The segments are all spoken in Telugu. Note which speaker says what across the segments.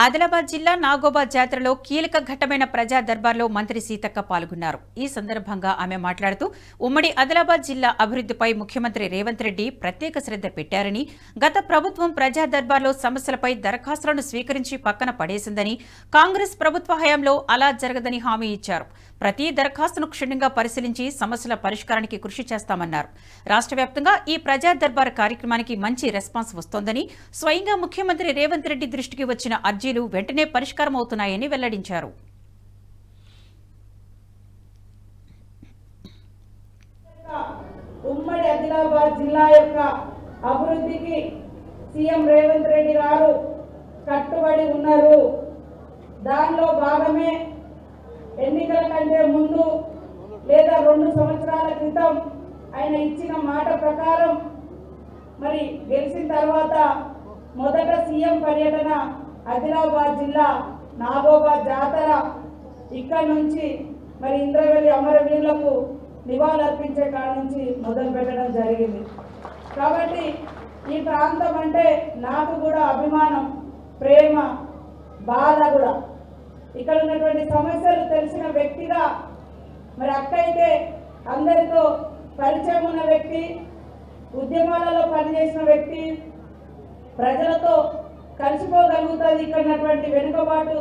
Speaker 1: ఆదిలాబాద్ జిల్లా నాగోబాద్ జాతరలో కీలక ఘట్టమైన ప్రజా దర్బార్లో మంత్రి సీతక్క పాల్గొన్నారు. ఈ సందర్భంగా ఆమె మాట్లాడుతూ ఉమ్మడి ఆదిలాబాద్ జిల్లా అభివృద్ధిపై ముఖ్యమంత్రి రేవంత్ రెడ్డి ప్రత్యేక శ్రద్ధ పెట్టారని, గత ప్రభుత్వం ప్రజా దర్బార్లో సమస్యలపై దరఖాస్తులను స్వీకరించి పక్కన పడేసిందని, కాంగ్రెస్ ప్రభుత్వ హయాంలో అలా జరగదని హామీ ఇచ్చారు. ప్రతి దరఖాస్తును క్షుణ్ణంగా పరిశీలించి సమస్యల పరిష్కారానికి కృషి చేస్తామన్నారు. రాష్ట్ర వ్యాప్తంగా ఈ ప్రజా దర్బార్ కార్యక్రమానికి మంచి రెస్పాన్స్ వస్తోందని, స్వయంగా ముఖ్యమంత్రి రేవంత్ రెడ్డి దృష్టికి వచ్చిన అర్జీలు వెంటనే పరిష్కారం అవుతున్నాయని వెల్లడించారు.
Speaker 2: ఉమ్మడి ఆదిలాబాద్ జిల్లా యొక్క అభివృద్ధికి సీఎం రేవంత్ రెడ్డి గారు కట్టుబడి ఉన్నారు. దానిలో భాగమే ఎన్నికల కంటే ముందు లేదా 2 సంవత్సరాల క్రితం ఆయన ఇచ్చిన మాట ప్రకారం మరి గెలిచిన తర్వాత మొదట సీఎం పర్యటన ఆదిలాబాద్ జిల్లా నాగోబాద్ జాతర, ఇక్కడ నుంచి మరి ఇంద్రవెల్లి అమరవీరులకు నివాళులర్పించే కాడ నుంచి మొదలు పెట్టడం జరిగింది. కాబట్టి ఈ ప్రాంతం అంటే నాకు కూడా అభిమానం, ప్రేమ, బాధ కూడా. ఇక్కడ ఉన్నటువంటి సమస్యలు తెలిసిన వ్యక్తిగా మరి అక్క అయితే అందరితో పరిచయం ఉన్న వ్యక్తి, ఉద్యమాలలో పనిచేసిన వ్యక్తి, ప్రజలతో కలిసిపోగలుగుతుంది. ఇక్కడ ఉన్నటువంటి వెనుకబాటు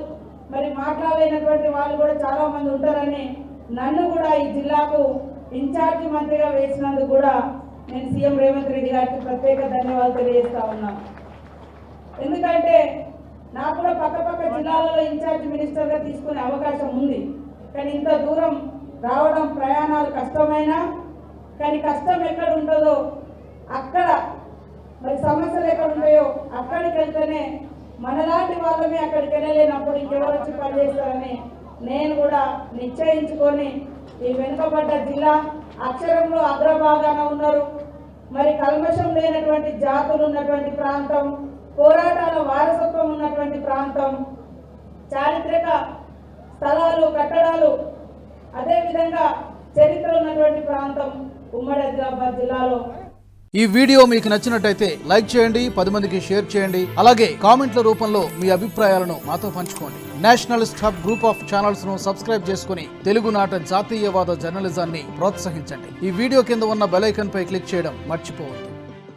Speaker 2: మరి మాట్లాడలేనటువంటి వాళ్ళు కూడా చాలా మంది ఉంటారని నన్ను కూడా ఈ జిల్లాకు ఇన్ఛార్జి మంత్రిగా వేసినందుకు కూడా నేను సీఎం రేవంత్ రెడ్డి గారికి ప్రత్యేక ధన్యవాదాలు తెలియజేస్తా ఉన్నాను. ఎందుకంటే నాకు కూడా పక్క జిల్లాలలో ఇన్ఛార్జి మినిస్టర్గా తీసుకునే అవకాశం ఉంది. కానీ ఇంత దూరం రావడం, ప్రయాణాలు కష్టమైనా, కానీ కష్టం ఎక్కడ ఉంటుందో అక్కడ, మరి సమస్యలు ఎక్కడ ఉంటాయో అక్కడికి వెళ్తేనే మనలాంటి వాళ్ళమే అక్కడికి వెళ్ళలేనప్పుడు ఇంకెవరు వచ్చి పనిచేస్తారని నేను కూడా నిశ్చయించుకొని ఈ వెనుకబడ్డ జిల్లా, అక్షరంలో అగ్రభాగాన ఉన్నారు, మరి కల్మషం లేనటువంటి జాతులు ఉన్నటువంటి ప్రాంతం, పోరాటాల వారసత్వం ఉన్నటువంటి ప్రాంతం, చారిత్రక స్థలాలు, కట్టడాలు, అదేవిధంగా చరిత్ర ఉన్నటువంటి ప్రాంతం ఉమ్మడి ఆదిలాబాద్ జిల్లాలో.
Speaker 3: ఈ వీడియో మీకు నచ్చినట్టయితే లైక్ చేయండి, 10 మందికి షేర్ చేయండి. అలాగే కామెంట్ల రూపంలో మీ అభిప్రాయాలను మాతో పంచుకోండి. Nationalist hub group of channels ను సబ్స్క్రైబ్ చేసుకుని తెలుగునాట జాతీయవాద జర్నలిజాన్ని ప్రోత్సహించండి. ఈ వీడియో కింద ఉన్న బెల్ ఐకాన్ పై క్లిక్ చేయడం మర్చిపోవద్దు.